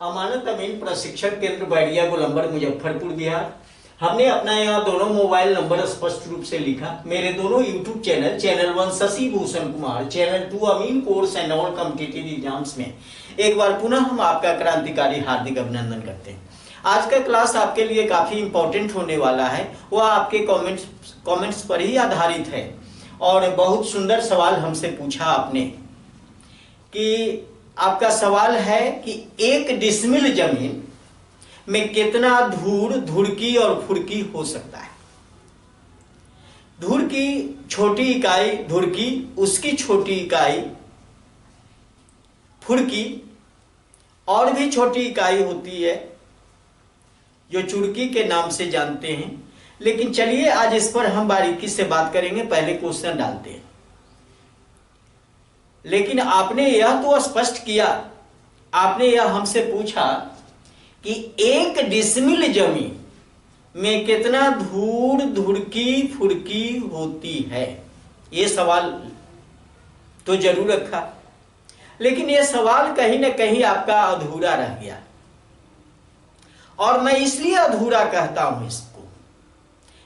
अमानत अमीन प्रशिक्षण केंद्र बैरिया गोलंबर मुजफ्फरपुर बिहार। हमने अपना यहाँ दोनों मोबाइल नंबर स्पष्ट रूप से लिखा। मेरे दोनों YouTube channel, channel 1 Shashi Bhushan Kumar, channel 2 अमीन course and all competitive exams में एक बार पुनः हम आपका क्रांतिकारी हार्दिक अभिनंदन करते हैं। आज का क्लास आपके लिए काफी इंपॉर्टेंट होने वाला है। वह आपके कमेंट्स पर ही आधारित है और बहुत सुंदर सवाल हमसे पूछा आपने कि आपका सवाल है कि 1 डिसमिल जमीन में कितना धूर, धुड़की और फुड़की हो सकता है। धूर की छोटी इकाई धुड़की, उसकी छोटी इकाई फुड़की, और भी छोटी इकाई होती है जो चुड़की के नाम से जानते हैं। लेकिन चलिए आज इस पर हम बारीकी से बात करेंगे। पहले क्वेश्चन डालते हैं। लेकिन आपने यह तो स्पष्ट किया, आपने यह हमसे पूछा कि 1 डिसमिल जमीन में कितना धूड़, धुड़की, फुड़की होती है। यह सवाल तो जरूर रखा, लेकिन यह सवाल कहीं ना कहीं आपका अधूरा रह गया। और मैं इसलिए अधूरा कहता हूं इसको,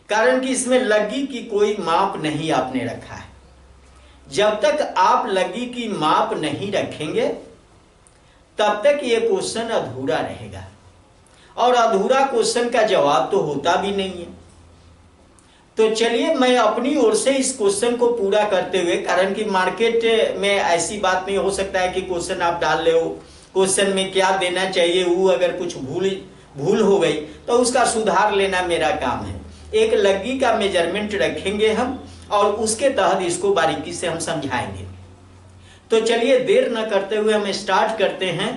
कारण कि इसमें लग्गी की कोई माप नहीं आपने रखा है। जब तक आप लग्गी की माप नहीं रखेंगे तब तक ये क्वेश्चन अधूरा रहेगा, और अधूरा क्वेश्चन का जवाब तो होता भी नहीं है। तो चलिए मैं अपनी ओर से इस क्वेश्चन को पूरा करते हुए, कारण कि मार्केट में ऐसी बात नहीं हो सकता है कि क्वेश्चन आप डाल ले हो, क्वेश्चन में क्या देना चाहिए वो अगर कुछ भूल हो गई तो उसका सुधार लेना मेरा काम है। एक लग्गी का मेजरमेंट रखेंगे हम और उसके तहत इसको बारीकी से हम समझाएंगे। तो चलिए देर न करते हुए हम स्टार्ट करते हैं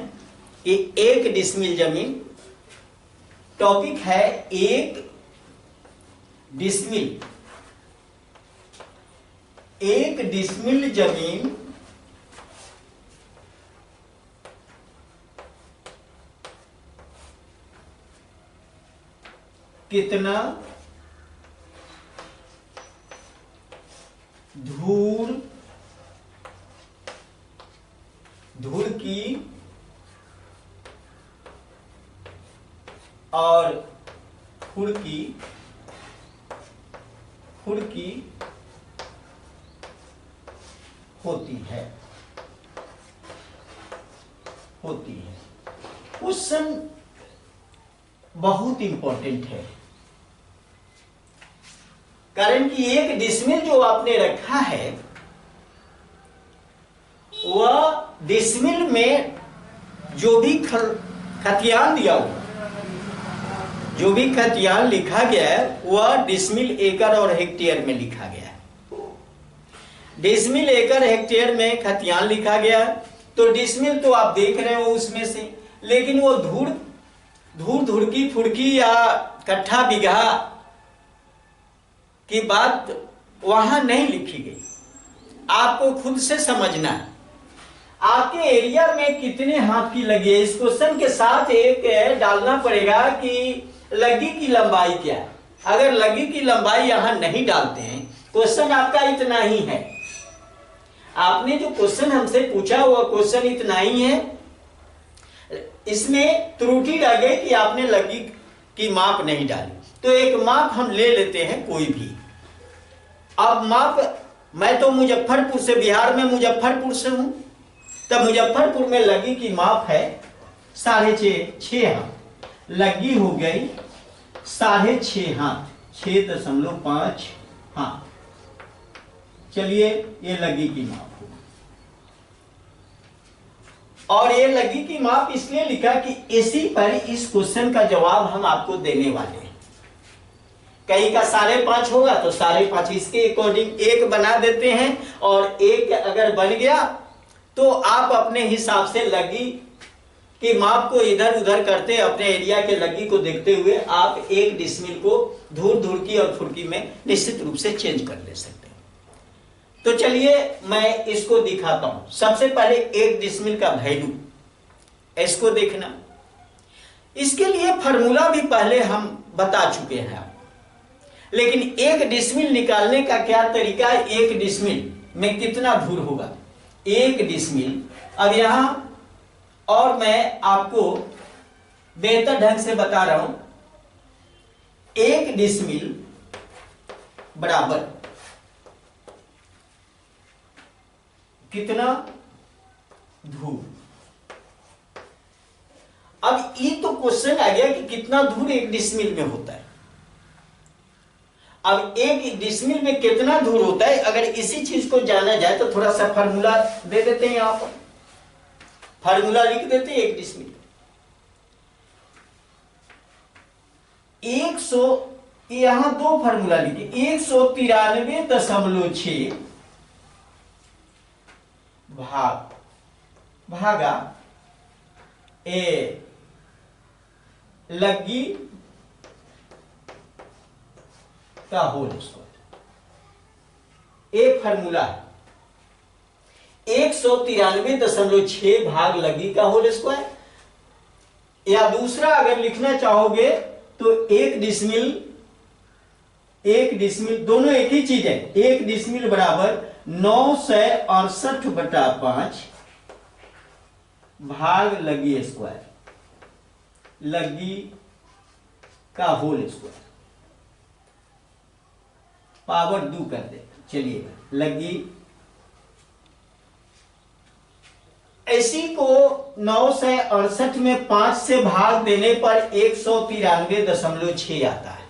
कि 1 डिसमिल जमीन, टॉपिक है 1 डिसमिल। 1 डिसमिल जमीन कितना धूर, धुड़की और फुड़की होती है। क्वेश्चन बहुत इंपॉर्टेंट है, कारण कि 1 डिसमिल जो आपने रखा है वह डिसमिल में जो भी खतियान दिया हुआ, जो भी खतियान लिखा गया है वह डिसमिल, एकड़ और हेक्टेयर में लिखा गया है। डिसमिल, एकड़, हेक्टेयर में खतियान लिखा गया है। तो डिसमिल तो आप देख रहे हो उसमें से, लेकिन वो धूर, धुड़की, फुड़की या कट्ठा, बीघा की बात वहां नहीं लिखी गई। आपको खुद से समझना है आपके एरिया में कितने हाथ की लगी है। इस क्वेश्चन के साथ एक डालना पड़ेगा कि लग्गी की लंबाई क्या है। अगर लग्गी की लंबाई यहां नहीं डालते हैं, क्वेश्चन आपका इतना ही है। आपने जो क्वेश्चन हमसे पूछा वह क्वेश्चन इतना ही है। इसमें त्रुटि रह गई कि आपने लग्गी की माप नहीं डाली। तो एक माप हम ले लेते हैं कोई भी। अब माप, मैं तो मुजफ्फरपुर से, बिहार में मुजफ्फरपुर से हूं, तब मुजफ्फरपुर में लग्गी की माप है 6.5 हाथ। लग्गी हो गई 6.5 हाथ, 6.5 हाथ। चलिए ये लग्गी की माप हो। और ये लग्गी की माप इसलिए लिखा कि इसी पर इस क्वेश्चन का जवाब हम आपको देने वाले हैं। कहीं का 5.5 होगा तो 5.5 इसके अकॉर्डिंग 1 बना देते हैं, और 1 अगर बन गया तो आप अपने हिसाब से लग्गी की माप को इधर उधर करते, अपने एरिया के लग्गी को देखते हुए आप 1 डिसमिल को धूर, धुड़की और फुड़की में निश्चित रूप से चेंज कर ले सकते हैं। तो चलिए मैं इसको दिखाता हूं। सबसे पहले 1 डिसमिल का वैल्यू, इसको देखना। इसके लिए फॉर्मूला भी पहले हम बता चुके हैं, लेकिन 1 डिसमिल निकालने का क्या तरीका है। 1 डिसमिल में कितना धूर होगा। 1 डिसमिल, अब यहां और मैं आपको बेहतर ढंग से बता रहा हूं, 1 डिसमिल बराबर कितना धूर। अब ये तो क्वेश्चन आ गया कि कितना धूर 1 डिसमिल में होता है। अब 1 डिसमिल में कितना धूर होता है, अगर इसी चीज को जाना जाए तो थोड़ा सा फार्मूला दे देते हैं, यहां पर फार्मूला लिख देते हैं 1 डिसमिल। 100, यहां 2 फार्मूला लिखे, 193.6 भागा ए लगी का होल स्क्वायर। एक फार्मूला है 193.6 भाग लगी का होल स्क्वायर, या दूसरा अगर लिखना चाहोगे तो 1 डिसमिल दोनों एक ही चीज है। 1 डिसमिल बराबर 968/5 भाग लगी स्क्वायर, लगी का होल स्क्वायर, पावर 2 कर दे। चलिए लगी इसी को 968 में 5 से भाग देने पर 193.6 आता है।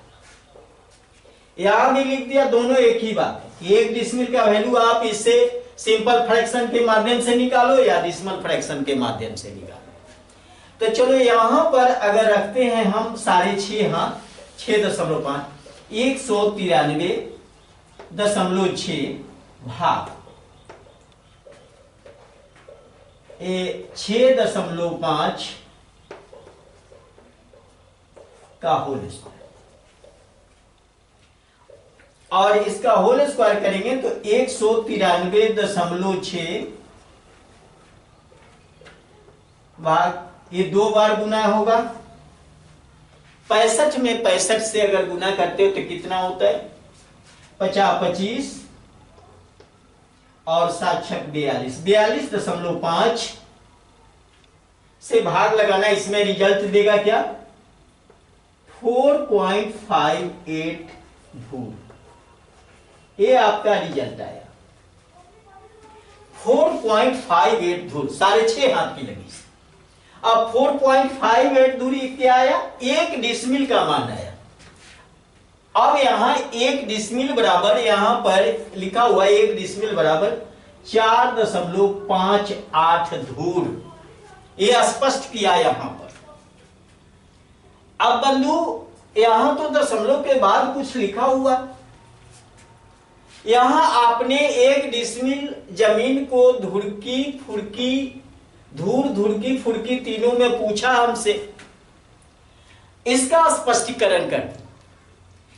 यहां भी लिख दिया, दोनों एक ही बात है। 1 डिसमिल का वैल्यू आप इससे सिंपल फ्रैक्शन के माध्यम से निकालो या डिसिमल फ्रैक्शन के माध्यम से निकालो। तो चलो यहां पर अगर रखते हैं हम 6.5 हाथ 6.5 193.6 भाग 6.5 का होल स्क्वायर, और इसका होल स्क्वायर करेंगे तो 193.6 भाग, ये 2 बार गुना होगा। 65 में 65 से अगर गुना करते हो तो कितना होता है, 50 25 और 7 6 42, 42.5 से भाग लगाना, इसमें रिजल्ट देगा क्या, 4.58 धूल। ये आपका रिजल्ट आया 4.58 धूल 6.5 हाथ की लगी। अब 4.58 दूरी क्या आया, 1 डिसमिल का मान आया। अब यहां 1 डिसमिल बराबर, यहां पर लिखा हुआ 1 डिसमिल बराबर 4.58 धूल, ये स्पष्ट किया यहां पर। अब बंधु यहां तो दशमलव के बाद कुछ लिखा हुआ, यहां आपने 1 डिसमिल जमीन को धुड़की फुड़की, धूर धुड़की फुड़की तीनों में पूछा हमसे, इसका स्पष्टीकरण कर।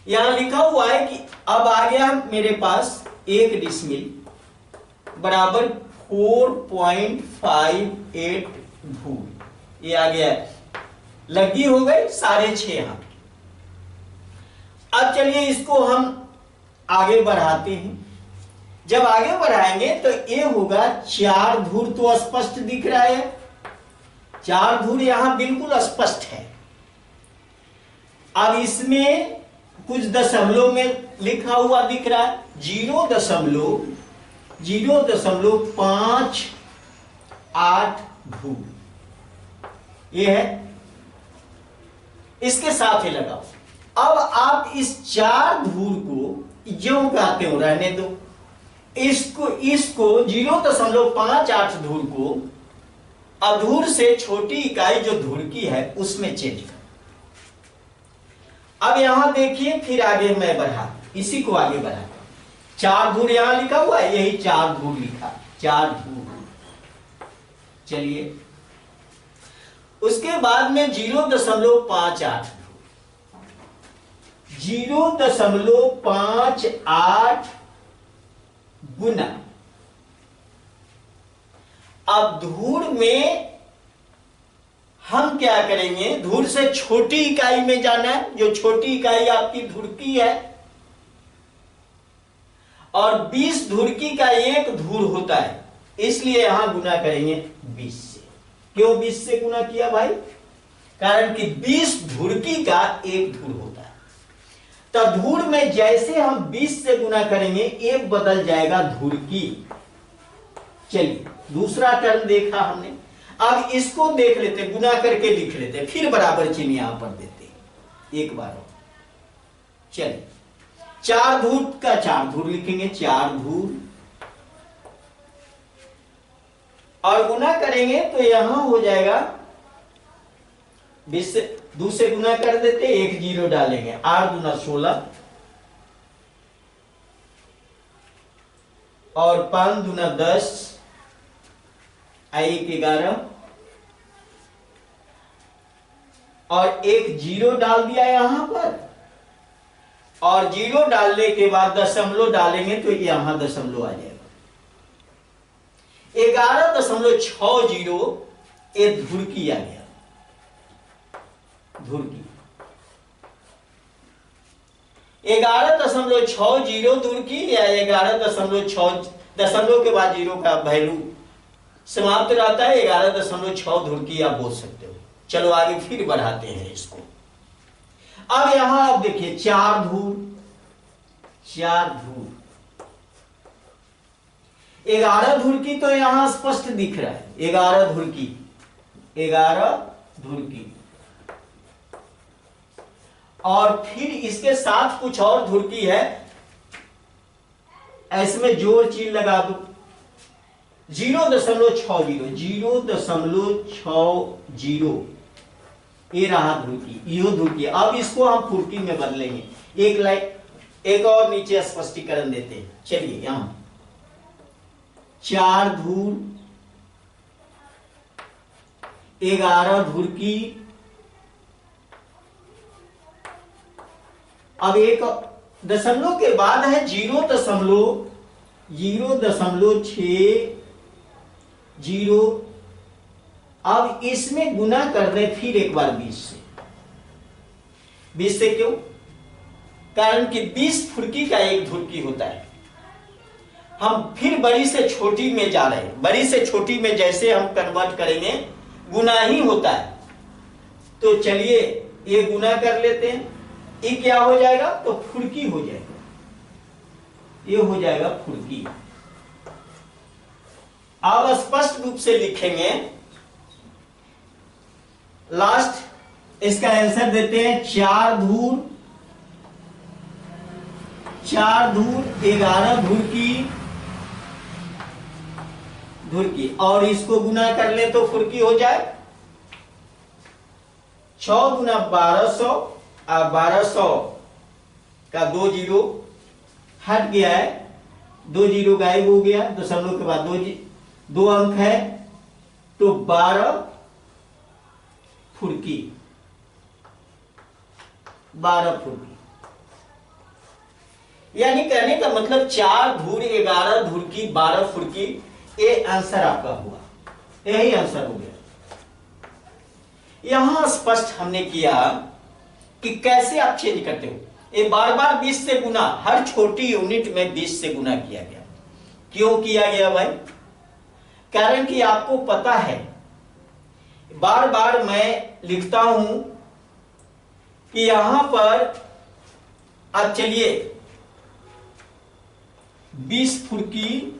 यहां लिखा हुआ है कि अब आ गया मेरे पास 1 डिसमिल बराबर 4.58 धूल, ये आ गया, लगी हो गई 6.5 हाथ। अब चलिए इसको हम आगे बढ़ाते हैं। जब आगे बढ़ाएंगे तो ये होगा 4 धूर, तो स्पष्ट दिख रहा है, 4 धूर यहां बिल्कुल स्पष्ट है। अब इसमें कुछ दशमलव में लिखा हुआ दिख रहा है, 0.58 धूर, ये है, इसके साथ ही लगाओ। अब आप इस 4 धूर को जो कहते हो रहने दो, इसको 0.58 धूर को अधूर से छोटी इकाई जो धूर की है उसमें चेंज कर। अब यहां देखिए, फिर आगे मैं बढ़ा, इसी को आगे बढ़ा, 4 धूर यहां लिखा हुआ है, यही 4 धूर लिखा, 4 धूर। चलिए उसके बाद में 0.58 0.58 गुना, अब धूर में हम क्या करेंगे, धूर से छोटी इकाई में जाना है, जो छोटी इकाई आपकी धुरकी है, और 20 धुरकी का 1 धूर होता है, इसलिए यहां गुना करेंगे 20 से। क्यों 20 से गुना किया भाई, कारण कि 20 धुरकी का एक धूर होता है। तो धूर में जैसे हम 20 से गुना करेंगे एक बदल जाएगा धुरकी। चलिए दूसरा टर्म देखा हमने, अब इसको देख लेते, गुना करके लिख लेते, फिर बराबर चिन्ह यहां पर देते एक बार। चलिए 4 धूर का 4 धूर लिखेंगे, 4 धूर, और गुना करेंगे तो यहां हो जाएगा 20 से 2 से गुना कर देते, 1 जीरो डालेंगे, 8 दूना 16 और 5 दूना 10, 1 11 और 1 जीरो डाल दिया यहां पर, और जीरो डालने के बाद दशमलव डालेंगे तो यहां दशमलव आ जाएगा। 11.60 एक धुरकी आ गया, धुरकी 11.60 धुरकी, या 11.6 दशमलव के बाद जीरो का वैल्यू समाप्त रहता है, 11.6 धुरकी आप बोल सकते हो। चलो आगे फिर बढ़ाते हैं इसको। अब यहां आप देखिए 4 धूर, 4 धूर, 11 धुरकी तो यहां स्पष्ट दिख रहा है, 11 धुरकी, 11 धुरकी, और फिर इसके साथ कुछ और धुरकी है, इसमें जोर चिन्ह लगा दो, 0.60, 0.60, ये रहा धुरकी, यो धुरकी। अब इसको हम फुर्की में बदलेंगे, एक लाइन एक और नीचे स्पष्टीकरण देते हैं। चलिए यहां 4 धूर, 11 धुरकी, अब एक दशमलव के बाद है 0.60, अब इसमें गुना कर दें फिर एक बार 20 से। 20 से क्यों? कारण कि 20 फुर्की का एक धुरकी होता है। हम फिर बड़ी से छोटी में जा रहे हैं, बड़ी से छोटी में जैसे हम कन्वर्ट करेंगे गुना ही होता है। तो चलिए ये गुना कर लेते हैं, ये क्या हो जाएगा? तो फुर्की हो जाएगा, ये हो जाएगा फुर्की। अब स्पष्ट रूप से लिखेंगे, लास्ट इसका आंसर देते हैं 4 धूर, 11 धुरकी, और इसको गुना कर ले तो फुर्की हो जाए 6 गुना 1200, 1200 का 2 जीरो हट गया है, 2 जीरो गायब हो गया, दशमलव के बाद 2 अंक है, तो 12 फुर्की, 12 फुर्की। यानी कहने का मतलब 4 धूर, 11 धुरकी, 12 फुर्की, ये आंसर आपका हुआ, यही आंसर हो गया। यहां स्पष्ट हमने किया कि कैसे आप चेंज करते हो। ये बार बार 20 से गुना, हर छोटी यूनिट में 20 से गुना किया गया। क्यों किया गया भाई? कारण कि आपको पता है, बार बार मैं लिखता हूं कि यहां पर अब चलिए 20 फुर्की,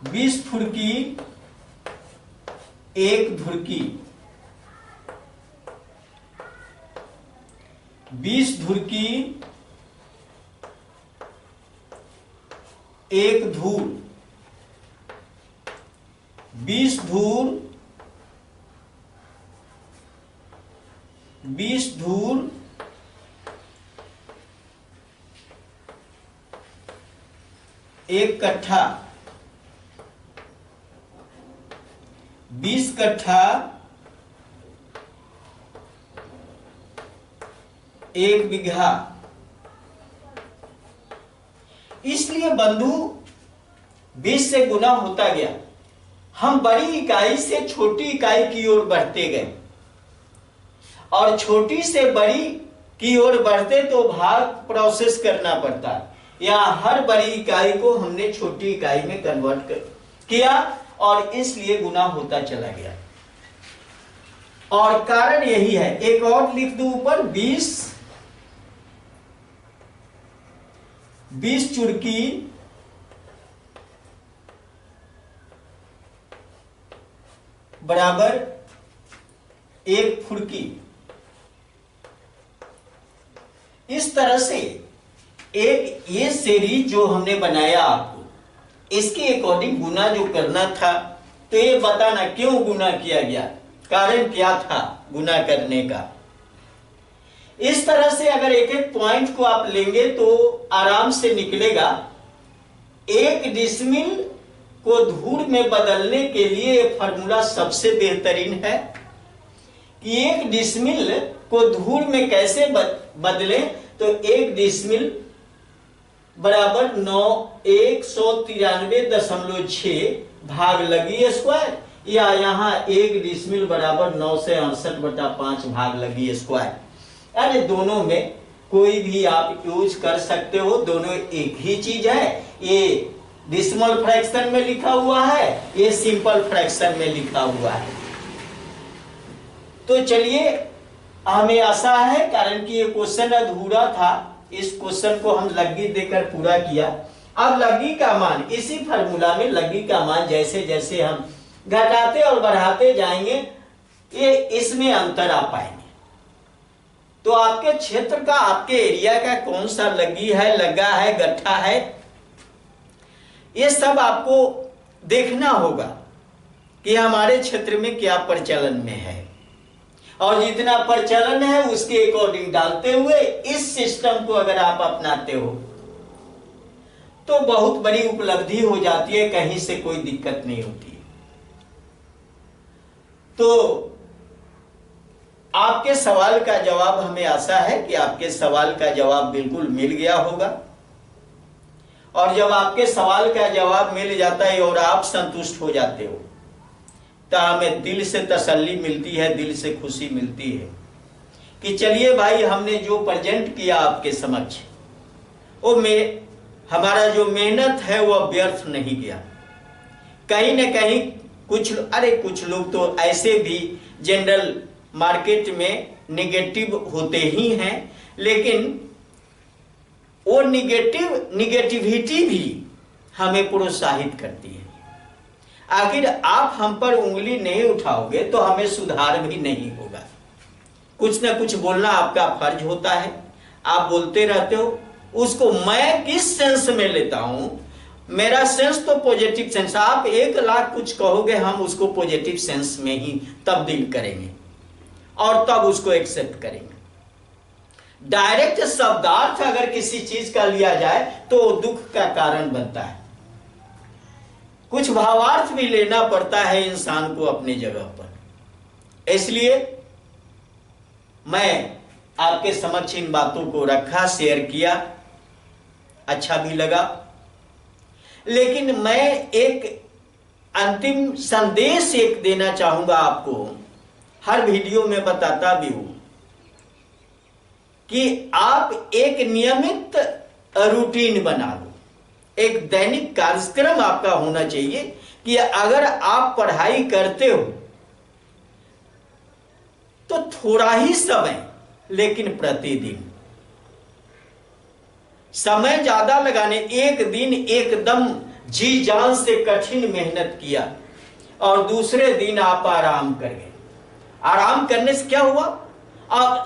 20 फुर्की, 1 धुरकी, 20 धुरकी, 1 धूर, 20 धूर, 20 धूर, 1 कट्ठा, 20 कट्ठा, 1 बीघा। इसलिए बंधु 20 से गुना होता गया, हम बड़ी इकाई से छोटी इकाई की ओर बढ़ते गए, और छोटी से बड़ी की ओर बढ़ते तो भाग प्रोसेस करना पड़ता, या हर बड़ी इकाई को हमने छोटी इकाई में कन्वर्ट किया, और इसलिए गुना होता चला गया। और कारण यही है, एक और लिख दूं ऊपर, 20 चुटकी बराबर 1 फुड़की। इस तरह से एक ये सीरीज जो हमने बनाया आपको, इसके अकॉर्डिंग गुना जो करना था, तो ये बताना क्यों गुना किया गया, कारण क्या था गुना करने का। इस तरह से अगर एक एक पॉइंट को आप लेंगे तो आराम से निकलेगा। 1 डिसमिल को धूर में बदलने के लिए ये फॉर्मूला सबसे बेहतरीन है कि 1 डिसमिल को धूर में कैसे बदलें। तो 1 डिसमिल बराबर 193.6 भाग लगी स्क्वायर, या यहाँ 1 डिसमिल बराबर 968/5 भाग लगी स्क्वायर। अरे दोनों में कोई भी आप यूज कर सकते हो, दोनों एक ही चीज है। ये डिसिमल फ्रैक्शन में लिखा हुआ है, ये सिंपल फ्रैक्शन में लिखा हुआ है। तो चलिए, हमें आशा है, कारण कि ये क्वेश्चन अधूरा था, इस क्वेश्चन को हम लग्गी देकर पूरा किया। अब लग्गी का मान, इसी फार्मूला में लग्गी का मान जैसे जैसे हम घटाते और बढ़ाते जाएंगे, ये इसमें अंतर आ पाएंगे। तो आपके क्षेत्र का, आपके एरिया का कौन सा लग्गी है, लग्गा है, गट्ठा है, ये सब आपको देखना होगा कि हमारे क्षेत्र में क्या प्रचलन में है, और जितना प्रचलन है उसके अकॉर्डिंग डालते हुए इस सिस्टम को अगर आप अपनाते हो तो बहुत बड़ी उपलब्धि हो जाती है, कहीं से कोई दिक्कत नहीं होती। तो आपके सवाल का जवाब, हमें आशा है कि आपके सवाल का जवाब बिल्कुल मिल गया होगा। और जब आपके सवाल का जवाब मिल जाता है और आप संतुष्ट हो जाते हो, तो हमें दिल से तसल्ली मिलती है, दिल से खुशी मिलती है कि चलिए भाई, हमने जो प्रेजेंट किया आपके समक्ष, वो हमारा जो मेहनत है वो व्यर्थ नहीं गया। कहीं न कहीं कुछ लोग तो ऐसे भी जनरल मार्केट में निगेटिव होते ही हैं, लेकिन वो निगेटिविटी भी हमें प्रोत्साहित करती है। आखिर आप हम पर उंगली नहीं उठाओगे तो हमें सुधार भी नहीं होगा। कुछ ना कुछ बोलना आपका फर्ज होता है, आप बोलते रहते हो। उसको मैं किस सेंस में लेता हूं, मेरा सेंस तो पॉजिटिव सेंस। आप 1 लाख कुछ कहोगे, हम उसको पॉजिटिव सेंस में ही तब्दील करेंगे और तब उसको एक्सेप्ट करेंगे। डायरेक्ट शब्दार्थ अगर किसी चीज का लिया जाए तो दुख का कारण बनता है। कुछ भावार्थ भी लेना पड़ता है इंसान को अपनी जगह पर। इसलिए मैं आपके समक्ष इन बातों को रखा, शेयर किया, अच्छा भी लगा। लेकिन मैं एक अंतिम संदेश एक देना चाहूंगा आपको। हर वीडियो में बताता भी हूं कि आप एक नियमित रूटीन बना लो, एक दैनिक कार्यक्रम आपका होना चाहिए कि अगर आप पढ़ाई करते हो तो थोड़ा ही समय, लेकिन प्रतिदिन समय ज्यादा लगाने, एक दिन एकदम जी जान से कठिन मेहनत किया और दूसरे दिन आप आराम कर गए। आराम करने से क्या हुआ, आप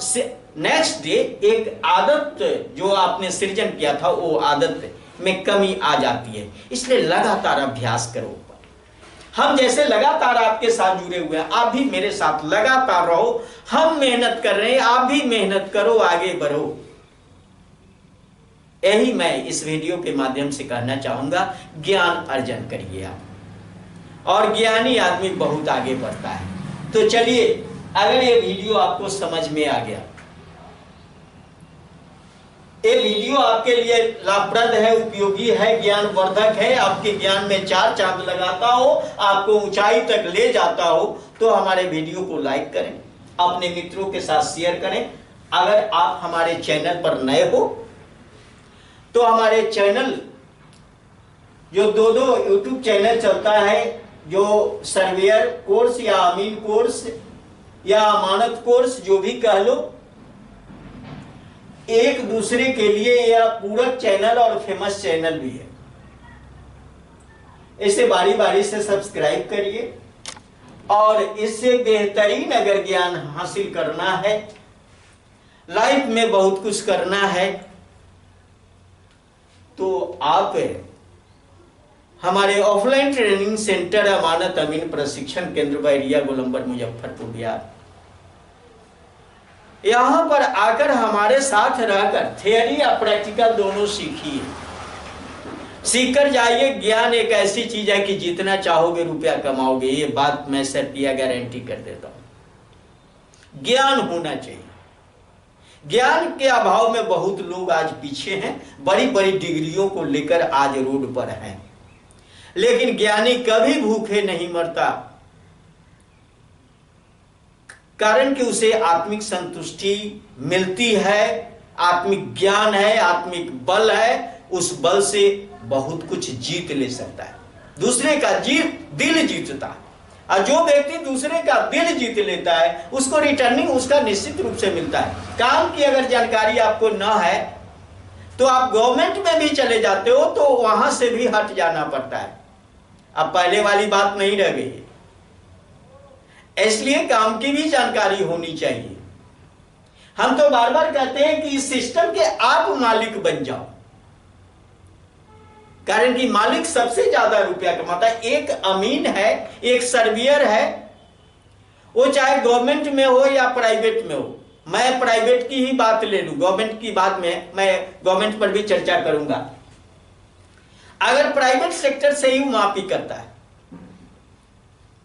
नेक्स्ट डे एक आदत जो आपने सृजन किया था वो आदत में कमी आ जाती है। इसलिए लगातार अभ्यास करो। हम जैसे लगातार आपके साथ जुड़े हुए हैं, आप भी मेरे साथ लगातार रहो। हम मेहनत कर रहे हैं, आप भी मेहनत करो, आगे बढ़ो। यही मैं इस वीडियो के माध्यम से कहना चाहूंगा। ज्ञान अर्जन करिए आप, और ज्ञानी आदमी बहुत आगे बढ़ता है। तो चलिए, अगर ये वीडियो आपको समझ में आ गया, ये वीडियो आपके लिए लाभप्रद है, उपयोगी है, ज्ञानवर्धक है, आपके ज्ञान में 4 चांद लगाता हो, आपको ऊंचाई तक ले जाता हो, तो हमारे वीडियो को लाइक करें, अपने मित्रों के साथ शेयर करें। अगर आप हमारे चैनल पर नए हो तो हमारे चैनल जो 2 यूट्यूब चैनल चलता है, जो सर्वेयर कोर्स या अमीन कोर्स या अमानत कोर्स जो भी कह लो, एक दूसरे के लिए यह पूरक चैनल और फेमस चैनल भी है। इसे बारी बारी से सब्सक्राइब करिए और इससे बेहतरीन अगर ज्ञान हासिल करना है, लाइफ में बहुत कुछ करना है, तो आप हमारे ऑफलाइन ट्रेनिंग सेंटर अमानत अमीन प्रशिक्षण केंद्र बैरिया गोलंबर मुजफ्फरपुर बिहार, यहां पर आकर हमारे साथ रहकर थियरी या प्रैक्टिकल दोनों सीखिए। सीखकर जाइए। ज्ञान एक ऐसी चीज है कि जितना चाहोगे रुपया कमाओगे, ये बात मैं सत्य गारंटी कर देता हूं। ज्ञान होना चाहिए। ज्ञान के अभाव में बहुत लोग आज पीछे हैं, बड़ी बड़ी डिग्रियों को लेकर आज रोड पर हैं, लेकिन ज्ञानी कभी भूखे नहीं मरता, कारण कि उसे आत्मिक संतुष्टि मिलती है, आत्मिक ज्ञान है, आत्मिक बल है, उस बल से बहुत कुछ जीत ले सकता है। दूसरे का दिल जीतता है, और जो व्यक्ति दूसरे का दिल जीत लेता है उसको रिटर्निंग उसका निश्चित रूप से मिलता है। काम की अगर जानकारी आपको न है तो आप गवर्नमेंट में भी चले जाते हो तो वहां से भी हट जाना पड़ता है। अब पहले वाली बात नहीं रह गई है, इसलिए काम की भी जानकारी होनी चाहिए। हम तो बार बार कहते हैं कि इस सिस्टम के आप मालिक बन जाओ, कारण कि मालिक सबसे ज्यादा रुपया कमाता है। एक अमीन है, एक सर्वियर है, वो चाहे गवर्नमेंट में हो या प्राइवेट में हो। मैं प्राइवेट की ही बात ले लूं, गवर्नमेंट की बात में मैं गवर्नमेंट पर भी चर्चा करूंगा। अगर प्राइवेट सेक्टर से ही माफी करता है,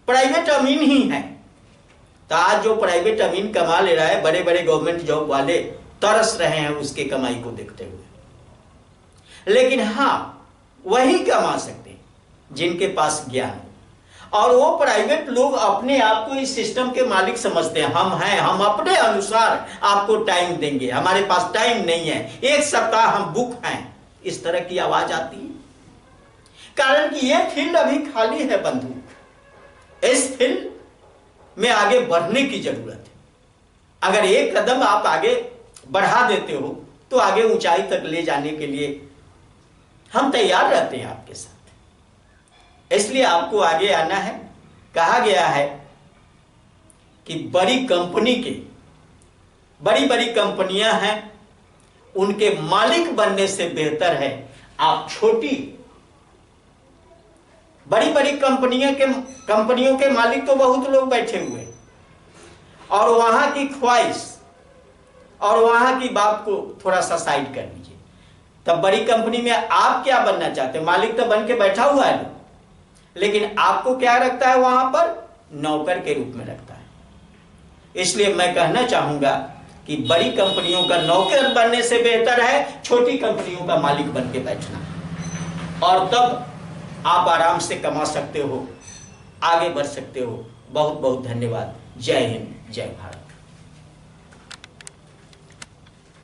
प्राइवेट अमीन ही है, तो आज जो प्राइवेट अमीन कमा ले रहा है, बड़े बड़े गवर्नमेंट जॉब वाले तरस रहे हैं उसके कमाई को देखते हुए। लेकिन हाँ, वही कमा सकते हैं जिनके पास ज्ञान है। और वो प्राइवेट लोग अपने आप को इस सिस्टम के मालिक समझते हैं। हम हैं, हम अपने अनुसार आपको टाइम देंगे, हमारे पास टाइम नहीं है, एक सप्ताह हम बुक हैं, इस तरह की आवाज आती है। कारण कि यह फील्ड अभी खाली है बंधु, इस फील्ड में आगे बढ़ने की जरूरत है। अगर एक कदम आप आगे बढ़ा देते हो तो आगे ऊंचाई तक ले जाने के लिए हम तैयार रहते हैं आपके साथ। इसलिए आपको आगे आना है। कहा गया है कि बड़ी बड़ी कंपनियां हैं, उनके मालिक बनने से बेहतर है आप छोटी। बड़ी कंपनियों के मालिक तो बहुत लोग बैठे हुए हैं, और वहां की ख्वाहिश और वहां की बात को थोड़ा सा साइड कर लीजिए। तब बड़ी कंपनी में आप क्या बनना चाहते हैं? मालिक तो बन के बैठा हुआ है, लेकिन आपको क्या रखता है वहां पर? नौकर के रूप में रखता है। इसलिए मैं कहना चाहूंगा कि बड़ी कंपनियों का नौकर बनने से बेहतर है छोटी कंपनियों का मालिक बन के बैठना, और तब आप आराम से कमा सकते हो, आगे बढ़ सकते हो। बहुत बहुत धन्यवाद। जय हिंद, जय भारत।